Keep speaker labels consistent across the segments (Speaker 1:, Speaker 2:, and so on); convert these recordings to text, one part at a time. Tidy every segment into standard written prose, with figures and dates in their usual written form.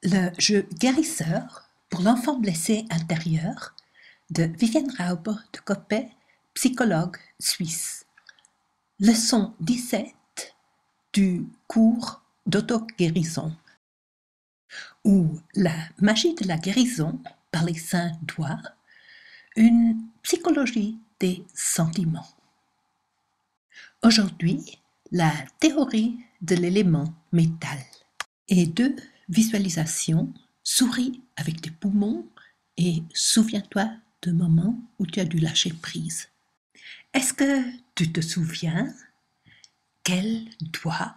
Speaker 1: Le jeu guérisseur pour l'enfant blessé intérieur de Viviane Rauber de Coppet, psychologue suisse. Leçon 17 du cours d'auto-guérison, ou la magie de la guérison par les saints doigts, une psychologie des sentiments. Aujourd'hui, la théorie de l'élément métal et deux visualisations, souris avec tes poumons et souviens-toi d'un moment où tu as dû lâcher prise. Est-ce que tu te souviens quel doigt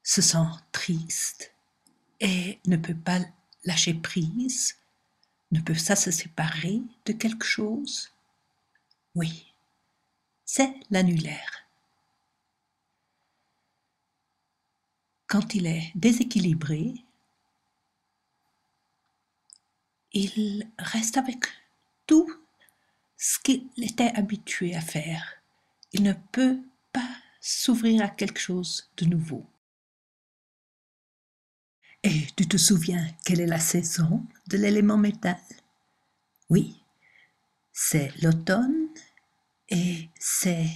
Speaker 1: se sent triste et ne peut pas lâcher prise, ne peut pas se séparer de quelque chose? Oui, c'est l'annulaire. Quand il est déséquilibré, il reste avec tout ce qu'il était habitué à faire. Il ne peut pas s'ouvrir à quelque chose de nouveau. Et tu te souviens quelle est la saison de l'élément métal? Oui, c'est l'automne et c'est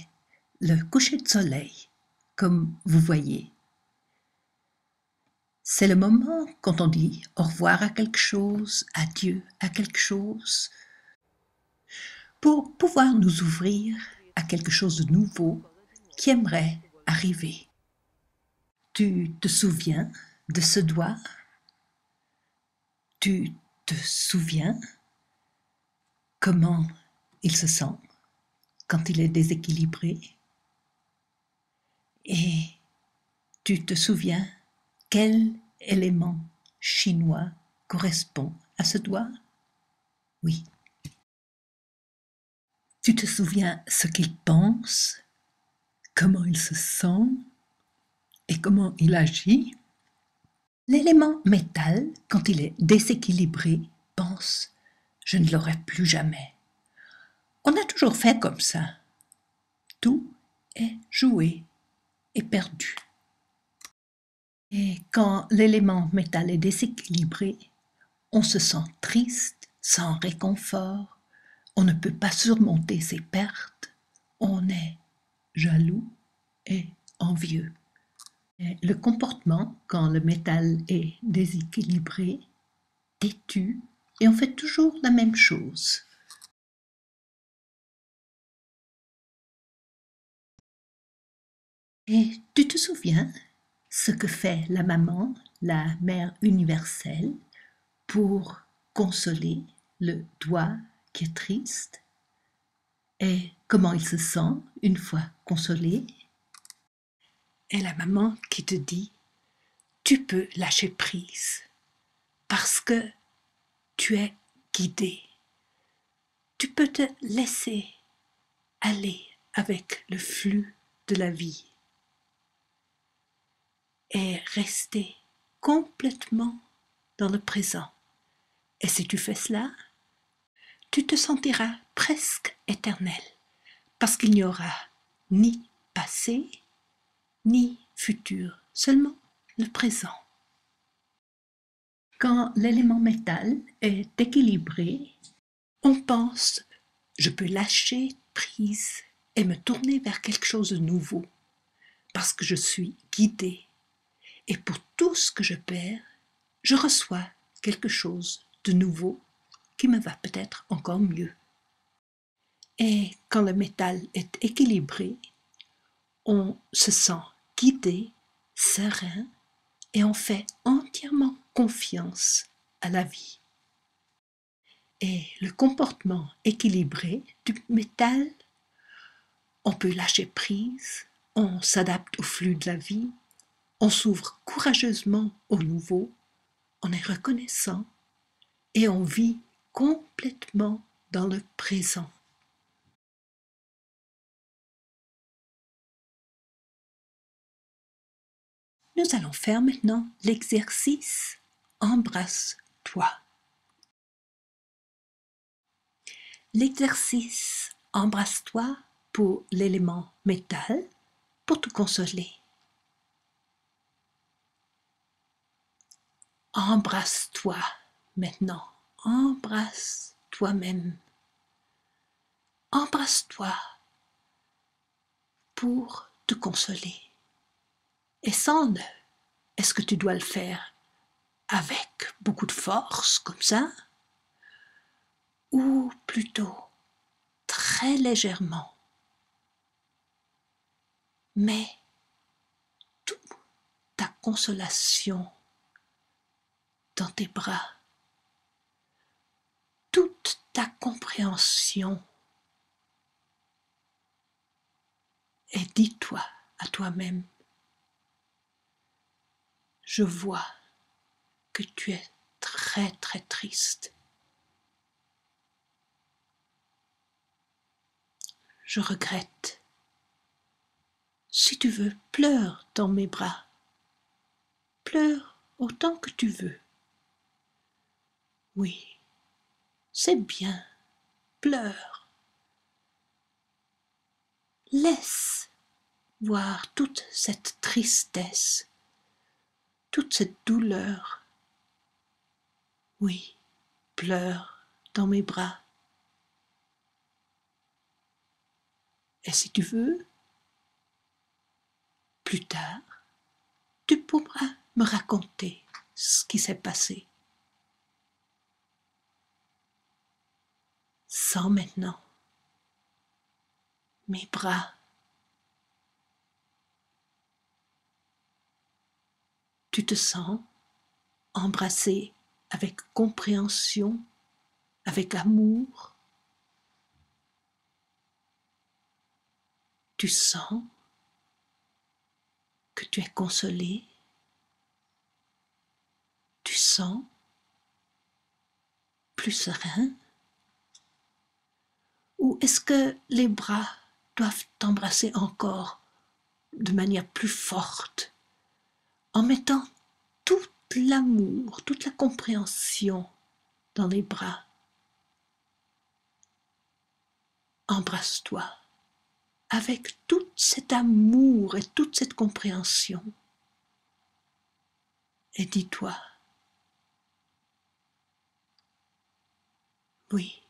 Speaker 1: le coucher de soleil, comme vous voyez. C'est le moment quand on dit au revoir à quelque chose, adieu à quelque chose, pour pouvoir nous ouvrir à quelque chose de nouveau qui aimerait arriver. Tu te souviens de ce doigt? Tu te souviens comment il se sent quand il est déséquilibré? Et tu te souviens quel élément chinois correspond à ce doigt? Oui. Tu te souviens ce qu'il pense, comment il se sent et comment il agit? L'élément métal, quand il est déséquilibré, pense « je ne l'aurai plus jamais ». On a toujours fait comme ça. Tout est joué et perdu. Et quand l'élément métal est déséquilibré, on se sent triste, sans réconfort, on ne peut pas surmonter ses pertes, on est jaloux et envieux. Et le comportement, quand le métal est déséquilibré, têtu, et on fait toujours la même chose. Et tu te souviens ce que fait la maman, la mère universelle, pour consoler le doigt qui est triste? Et comment il se sent une fois consolé? Et la maman qui te dit « tu peux lâcher prise parce que tu es guidé. Tu peux te laisser aller avec le flux de la vie et rester complètement dans le présent. Et si tu fais cela, tu te sentiras presque éternel parce qu'il n'y aura ni passé ni futur, seulement le présent. Quand l'élément métal est équilibré, on pense « je peux lâcher prise et me tourner vers quelque chose de nouveau parce que je suis guidé et pour tout ce que je perds, je reçois quelque chose de nouveau qui me va peut-être encore mieux ». Et quand le métal est équilibré, on se sent guidé, serein et on fait entièrement confiance à la vie. Et le comportement équilibré du métal, on peut lâcher prise, on s'adapte au flux de la vie, on s'ouvre courageusement au nouveau, on est reconnaissant et on vit complètement dans le présent. Nous allons faire maintenant l'exercice « Embrasse-toi ». L'exercice « Embrasse-toi » pour l'élément métal, pour te consoler. Embrasse-toi maintenant. Embrasse toi-même. Embrasse-toi pour te consoler. Et sens-le. Est-ce que tu dois le faire avec beaucoup de force, comme ça, ou plutôt très légèrement, mais toute ta consolation dans tes bras, toute ta compréhension, et dis-toi à toi-même, je vois que tu es très très triste. Je regrette. Si tu veux, pleure dans mes bras. Pleure autant que tu veux. Oui, c'est bien. Pleure. Laisse voir toute cette tristesse, toute cette douleur. Oui, pleure dans mes bras. Et si tu veux, plus tard, tu pourras me raconter ce qui s'est passé. Sens maintenant mes bras. Tu te sens embrassé avec compréhension, avec amour. Tu sens que tu es consolé. Tu sens plus serein. Ou est-ce que les bras doivent t'embrasser encore de manière plus forte, en mettant tout l'amour, toute la compréhension dans les bras? Embrasse-toi avec tout cet amour et toute cette compréhension. Et dis-toi, oui,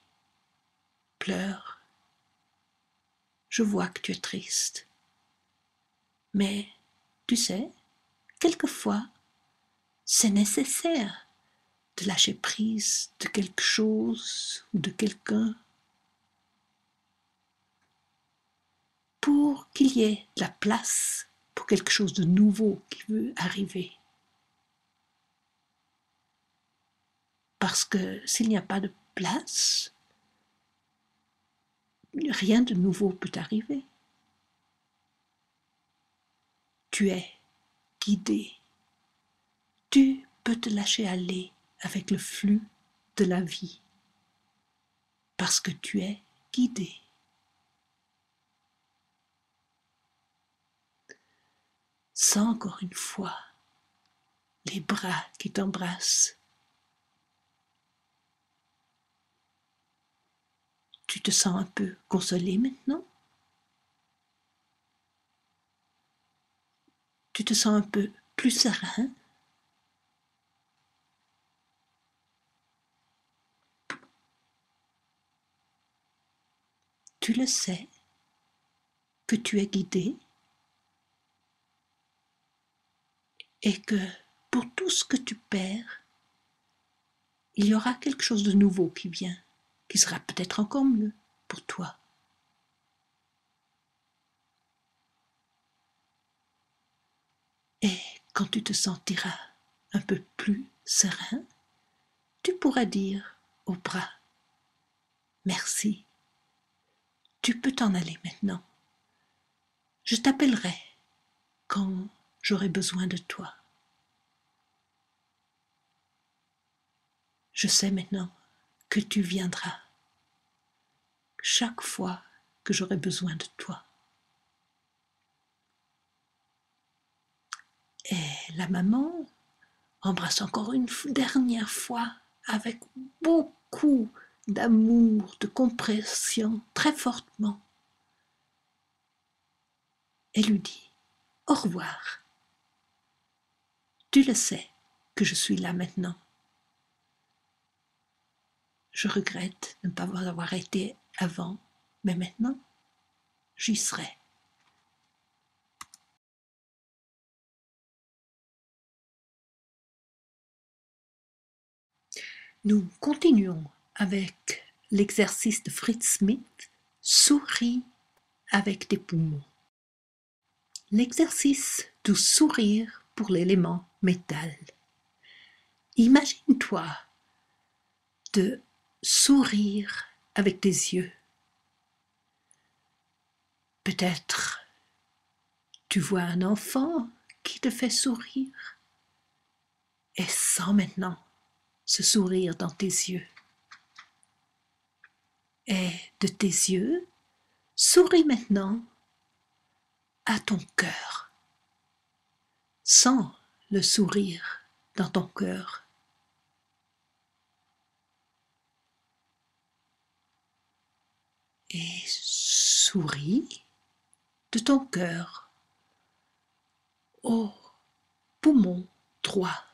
Speaker 1: pleure. Je vois que tu es triste. Mais, tu sais, quelquefois, c'est nécessaire de lâcher prise de quelque chose ou de quelqu'un pour qu'il y ait de la place pour quelque chose de nouveau qui veut arriver. Parce que s'il n'y a pas de place, rien de nouveau peut arriver. Tu es guidé. Tu peux te lâcher aller avec le flux de la vie. Parce que tu es guidé. Sens encore une fois les bras qui t'embrassent. Tu te sens un peu consolé maintenant? Tu te sens un peu plus serein? Tu le sais que tu es guidé et que pour tout ce que tu perds, il y aura quelque chose de nouveau qui vient, qui sera peut-être encore mieux pour toi. Et quand tu te sentiras un peu plus serein, tu pourras dire aux bras, merci, tu peux t'en aller maintenant. Je t'appellerai quand j'aurai besoin de toi. Je sais maintenant que tu viendras chaque fois que j'aurai besoin de toi. Et la maman embrasse encore une dernière fois avec beaucoup d'amour, de compréhension, très fortement. Et lui dit au revoir. Tu le sais, que je suis là maintenant. Je regrette de ne pas avoir été avant, mais maintenant, j'y serai. Nous continuons avec l'exercice de Fritz Smith, souris avec tes poumons. L'exercice du sourire pour l'élément métal. Imagine-toi de sourire avec tes yeux. Peut-être tu vois un enfant qui te fait sourire et sens maintenant ce sourire dans tes yeux. Et de tes yeux, souris maintenant à ton cœur. Sens le sourire dans ton cœur. Et souris de ton cœur au poumon droit.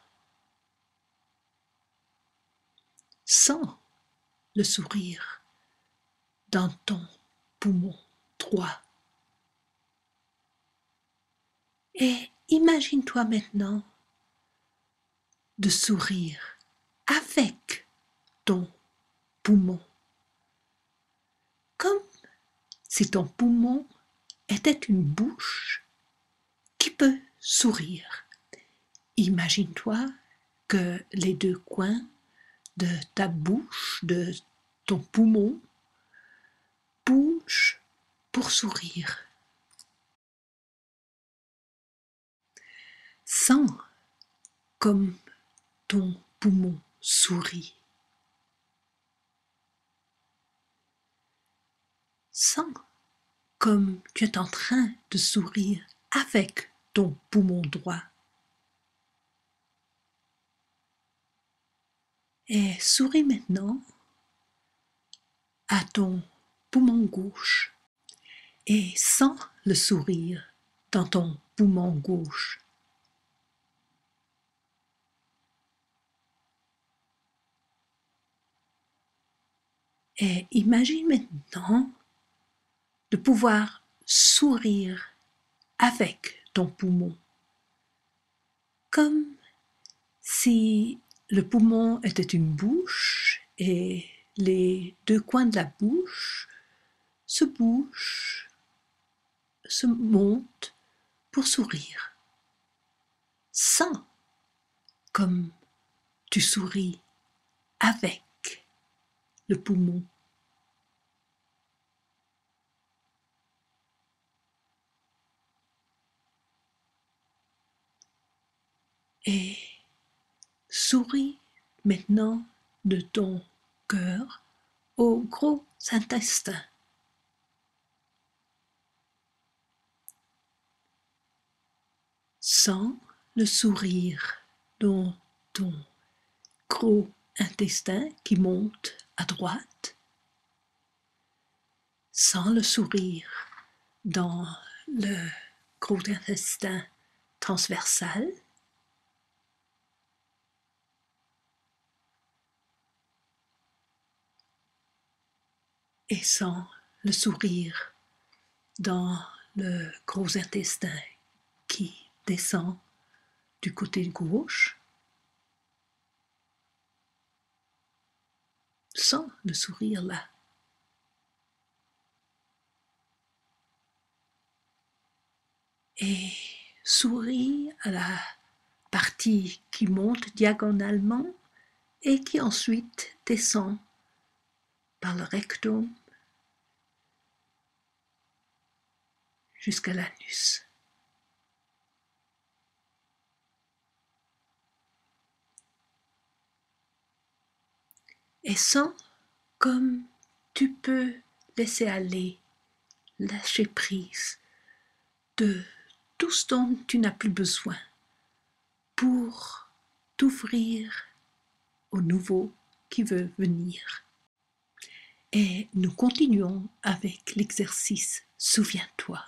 Speaker 1: Sens le sourire dans ton poumon droit. Et imagine-toi maintenant de sourire avec ton poumon, comme si ton poumon était une bouche qui peut sourire. Imagine-toi que les deux coins de ta bouche, de ton poumon, bougent pour sourire. Sens comme ton poumon sourit. Sens comme tu es en train de sourire avec ton poumon droit. Et souris maintenant à ton poumon gauche et sens le sourire dans ton poumon gauche. Et imagine maintenant de pouvoir sourire avec ton poumon, comme si le poumon était une bouche et les deux coins de la bouche se bougent, se montent pour sourire. Sens comme tu souris avec le poumon. Et souris maintenant de ton cœur au gros intestin. Sens le sourire dans ton gros intestin qui monte à droite. Sens le sourire dans le gros intestin transversal. Et sens le sourire dans le gros intestin qui descend du côté gauche. Sens le sourire là. Et souris à la partie qui monte diagonalement et qui ensuite descend par le rectum jusqu'à l'anus. Et sens comme tu peux laisser aller, lâcher prise de tout ce dont tu n'as plus besoin pour t'ouvrir au nouveau qui veut venir. Et nous continuons avec l'exercice Souviens-toi.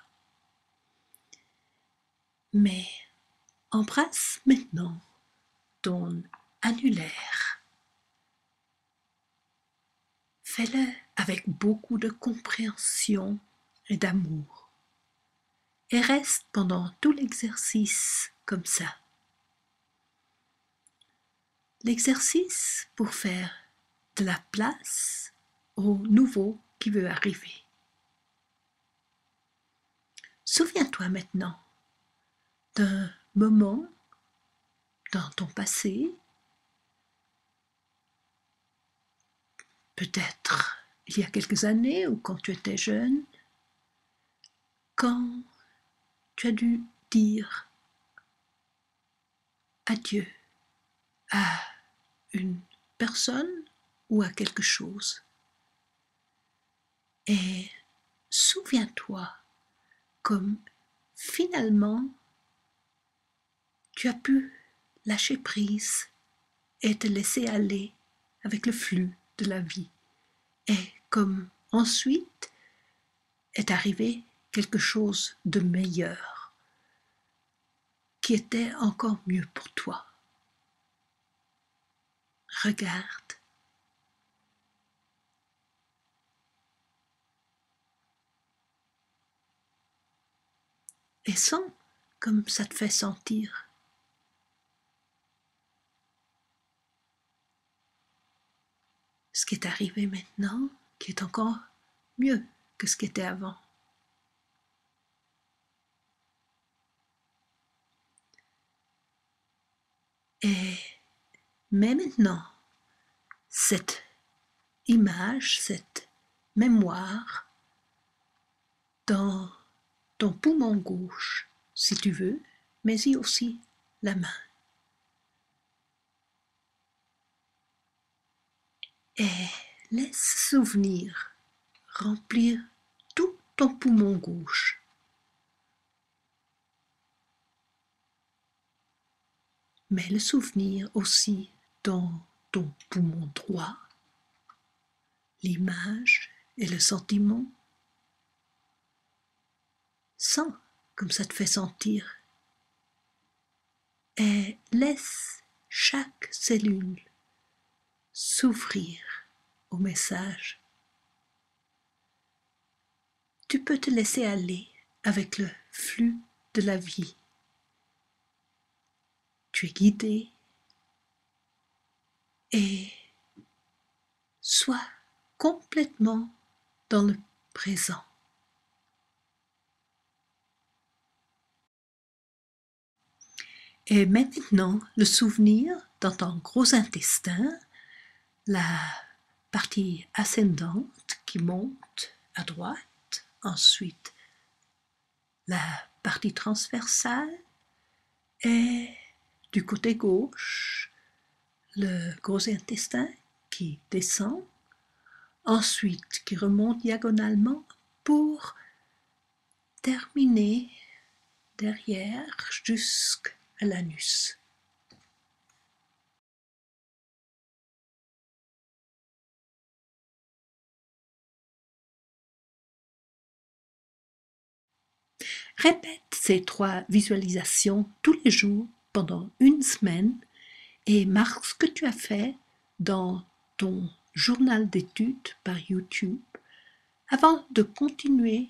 Speaker 1: Mais embrasse maintenant ton annulaire. Fais-le avec beaucoup de compréhension et d'amour. Et reste pendant tout l'exercice comme ça. L'exercice pour faire de la place au nouveau qui veut arriver. Souviens-toi maintenant d'un moment dans ton passé, peut-être il y a quelques années ou quand tu étais jeune, quand tu as dû dire adieu à une personne ou à quelque chose. Et souviens-toi comme finalement tu as pu lâcher prise et te laisser aller avec le flux de la vie. Et comme ensuite est arrivé quelque chose de meilleur, qui était encore mieux pour toi. Regarde. Et sens comme ça te fait sentir. Ce qui est arrivé maintenant, qui est encore mieux que ce qui était avant. Et mais maintenant, cette image, cette mémoire dans ton poumon gauche, si tu veux, mais y aussi la main. Et laisse souvenir remplir tout ton poumon gauche. Mais le souvenir aussi dans ton poumon droit, l'image et le sentiment. Sens comme ça te fait sentir. Et laisse chaque cellule s'ouvrir au message. Tu peux te laisser aller avec le flux de la vie. Tu es guidé et sois complètement dans le présent. Et maintenant, le souvenir dans ton gros intestin, la partie ascendante qui monte à droite, ensuite la partie transversale et du côté gauche, le gros intestin qui descend, ensuite qui remonte diagonalement pour terminer derrière jusqu'à l'anus. Répète ces 3 visualisations tous les jours pendant une semaine et marque ce que tu as fait dans ton journal d'études par YouTube avant de continuer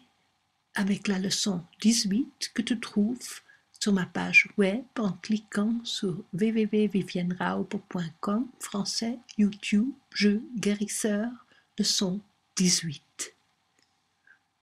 Speaker 1: avec la leçon 18 que tu trouves sur ma page web en cliquant sur www.viviennerauber.com français YouTube jeu guérisseur leçon 18.